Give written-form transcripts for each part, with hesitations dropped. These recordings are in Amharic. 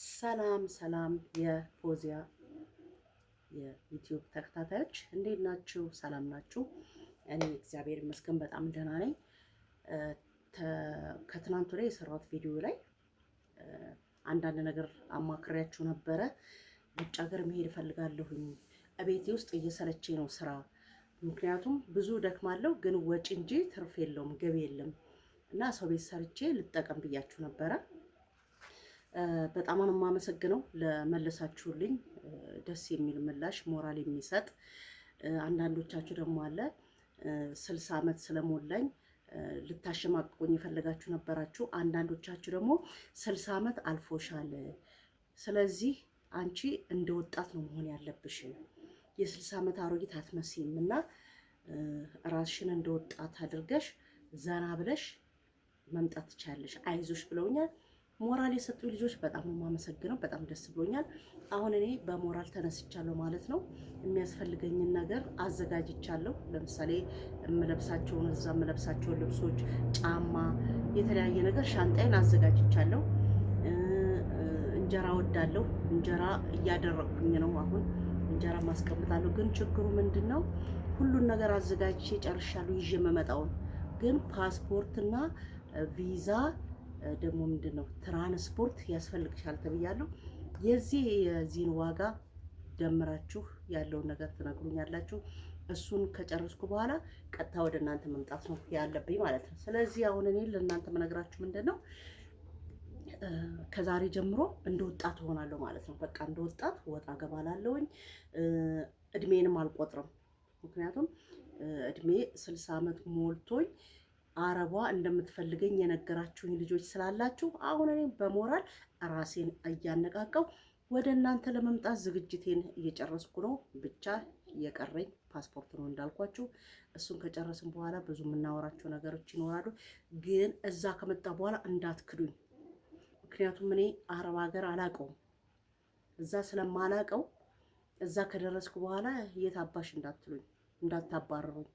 ሰላም ሰላም የፎዚያ የዩቲዩብ ተከታታዮች እንዴት ናችሁ? ሰላም ናችሁ? እኔ እግዚአብሔር ይመስገን በጣም ደህና ነኝ። ከትናንት ወዲያ የሰራሁት ቪዲዮ ላይ አንዳንድ ነገር አማክሬያችሁ ነበረ። ውጭ ሀገር መሄድ እፈልጋለሁኝ። እቤቴ ውስጥ እየሰለቸኝ ነው ስራ። ምክንያቱም ብዙ ደክማለሁ፣ ግን ወጪ እንጂ ትርፍ የለውም፣ ገቢ የለም እና ሰው ቤት ሰርቼ ልጠቀም ብያችሁ ነበረ። በጣም ነው የማመሰግነው ለመለሳችሁልኝ ደስ የሚል ምላሽ፣ ሞራል የሚሰጥ። አንዳንዶቻችሁ ደግሞ አለ 60 ዓመት ስለሞላኝ ልታሸማቅቁኝ የፈለጋችሁ ነበራችሁ። አንዳንዶቻችሁ ደግሞ 60 ዓመት አልፎሻል፣ ስለዚህ አንቺ እንደ ወጣት ነው መሆን ያለብሽ፣ የ60 ዓመት አሮጊት አትመስይም እና ራስሽን እንደ ወጣት አድርገሽ ዘና ብለሽ መምጣት ትቻለሽ፣ አይዞሽ ብለውኛል። ሞራል የሰጡኝ ልጆች በጣም ነው የማመሰግነው። በጣም ደስ ብሎኛል። አሁን እኔ በሞራል ተነስቻለሁ ማለት ነው። የሚያስፈልገኝን ነገር አዘጋጅቻለሁ። ለምሳሌ የምለብሳቸውን ልብሶች፣ ጫማ፣ የተለያየ ነገር ሻንጣዬን አዘጋጅቻለሁ። እንጀራ ወዳለሁ። እንጀራ እያደረኩኝ ነው። አሁን እንጀራ ማስቀምጣለሁ። ግን ችግሩ ምንድን ነው? ሁሉን ነገር አዘጋጅቼ ጨርሻለሁ። ይዤ የምመጣውን ግን ፓስፖርትና ቪዛ ደግሞ ምንድነው ትራንስፖርት ያስፈልግሻል ተብያለሁ። የዚህን ዋጋ ደምራችሁ ያለውን ነገር ትነግሩኛላችሁ። እሱን ከጨረስኩ በኋላ ቀጥታ ወደ እናንተ መምጣት ነው ያለብኝ ማለት ነው። ስለዚህ አሁን እኔ ለእናንተ መነግራችሁ ምንድነው ከዛሬ ጀምሮ እንደ ወጣት እሆናለሁ ማለት ነው። በቃ እንደ ወጣት ወጣ ገባላለሁኝ። እድሜንም አልቆጥርም። ምክንያቱም እድሜ 60 ዓመት ሞልቶኝ አረቧ እንደምትፈልገኝ የነገራችሁኝ ልጆች ስላላችሁ አሁን እኔ በሞራል ራሴን እያነቃቀው ወደ እናንተ ለመምጣት ዝግጅቴን እየጨረስኩ ነው። ብቻ የቀረኝ ፓስፖርት ነው እንዳልኳችሁ። እሱን ከጨረስን በኋላ ብዙ የምናወራቸው ነገሮች ይኖራሉ። ግን እዛ ከመጣ በኋላ እንዳትክዱኝ። ምክንያቱም እኔ አረብ ሀገር አላቀውም። እዛ ስለማላቀው እዛ ከደረስኩ በኋላ የት አባሽ እንዳትሉኝ፣ እንዳታባረሩኝ፣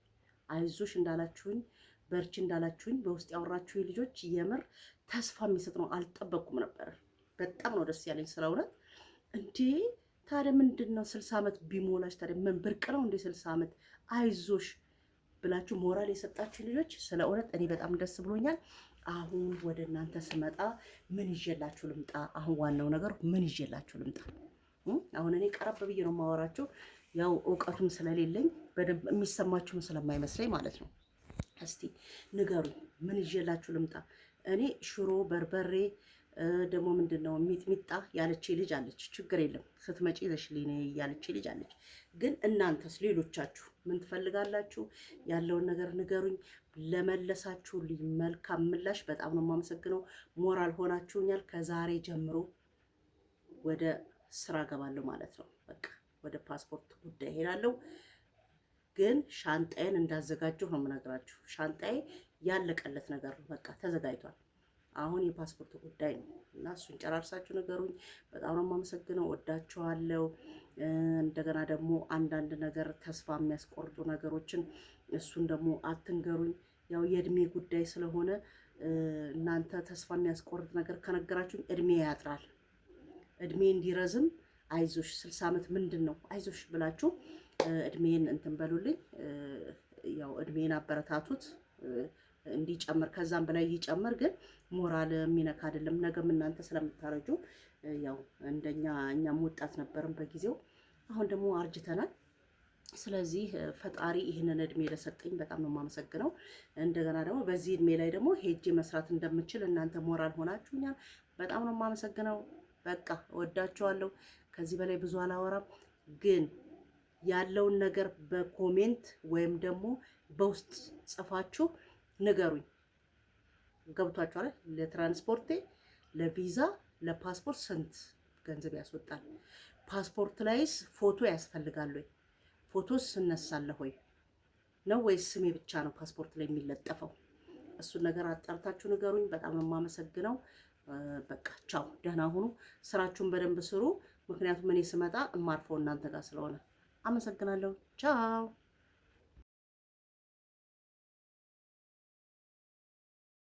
አይዞሽ እንዳላችሁኝ፣ በርቺ እንዳላችሁኝ በውስጥ ያወራችሁ ልጆች የምር ተስፋ የሚሰጥ ነው። አልጠበቅኩም ነበር። በጣም ነው ደስ ያለኝ ስለ እውነት። እንዴ ታዲያ ምንድን ነው 60 ዓመት ቢሞላሽ ታዲያ ምን ብርቅ ነው እንዴ? 60 ዓመት አይዞሽ ብላችሁ ሞራል የሰጣችሁ ልጆች ስለ እውነት እኔ በጣም ደስ ብሎኛል። አሁን ወደ እናንተ ስመጣ ምን ይዤላችሁ ልምጣ? አሁን ዋናው ነገር ምን ይዤላችሁ ልምጣ? አሁን እኔ ቀረብ ብዬ ነው የማወራችሁ። ያው እውቀቱም ስለሌለኝ በደንብ የሚሰማችሁም ስለማይመስለኝ ማለት ነው። እስቲ ንገሩኝ ምን ይዤላችሁ ልምጣ? እኔ ሽሮ በርበሬ ደግሞ ምንድነው ሚጥሚጣ ያለች ልጅ አለች። ችግር የለም ስትመጪ ይዘሽልኝ ያለች ልጅ አለች። ግን እናንተስ ሌሎቻችሁ ምን ትፈልጋላችሁ? ያለውን ነገር ንገሩኝ። ለመለሳችሁልኝ መልካም ምላሽ በጣም ነው የማመሰግነው። ሞራል ሆናችሁኛል። ከዛሬ ጀምሮ ወደ ስራ ገባለሁ ማለት ነው። በቃ ወደ ፓስፖርት ጉዳይ ሄዳለሁ። ግን ሻንጣዬን እንዳዘጋጀሁ ነው የምነግራችሁ። ሻንጣዬ ያለቀለት ነገር ነው፣ በቃ ተዘጋጅቷል። አሁን የፓስፖርት ጉዳይ ነው እና እሱን ጨራርሳችሁ ነገሩኝ። በጣም ነው የማመሰግነው። ወዳችኋለሁ። እንደገና ደግሞ አንዳንድ ነገር ተስፋ የሚያስቆርጡ ነገሮችን እሱን ደግሞ አትንገሩኝ። ያው የእድሜ ጉዳይ ስለሆነ እናንተ ተስፋ የሚያስቆርጥ ነገር ከነገራችሁኝ እድሜ ያጥራል። እድሜ እንዲረዝም አይዞሽ 60 ዓመት ምንድን ነው አይዞሽ ብላችሁ እድሜን እንትን በሉልኝ። ያው እድሜን አበረታቱት እንዲጨምር፣ ከዛም በላይ ይጨምር። ግን ሞራል የሚነካ አይደለም። ነገም እናንተ ስለምታረጁ ያው እኛም ወጣት ነበርን በጊዜው፣ አሁን ደግሞ አርጅተናል። ስለዚህ ፈጣሪ ይህንን እድሜ ለሰጠኝ በጣም ነው የማመሰግነው። እንደገና ደግሞ በዚህ እድሜ ላይ ደግሞ ሄጄ መስራት እንደምችል እናንተ ሞራል ሆናችሁኛል። በጣም ነው የማመሰግነው። በቃ እወዳችኋለሁ። ከዚህ በላይ ብዙ አላወራም ግን ያለውን ነገር በኮሜንት ወይም ደግሞ በውስጥ ጽፋችሁ ንገሩኝ። ገብቷችኋል? ለትራንስፖርቴ፣ ለቪዛ፣ ለፓስፖርት ስንት ገንዘብ ያስወጣል? ፓስፖርት ላይስ ፎቶ ያስፈልጋል ወይ? ፎቶስ እነሳለሁ ወይ ነው ወይስ ስሜ ብቻ ነው ፓስፖርት ላይ የሚለጠፈው? እሱን ነገር አጣርታችሁ ንገሩኝ። በጣም ነው የማመሰግነው። በቃ ቻው፣ ደህና ሁኑ። ስራችሁን በደንብ ስሩ። ምክንያቱም እኔ ስመጣ እማርፈው እናንተ ጋር ስለሆነ አመሰግናለሁ። ቻው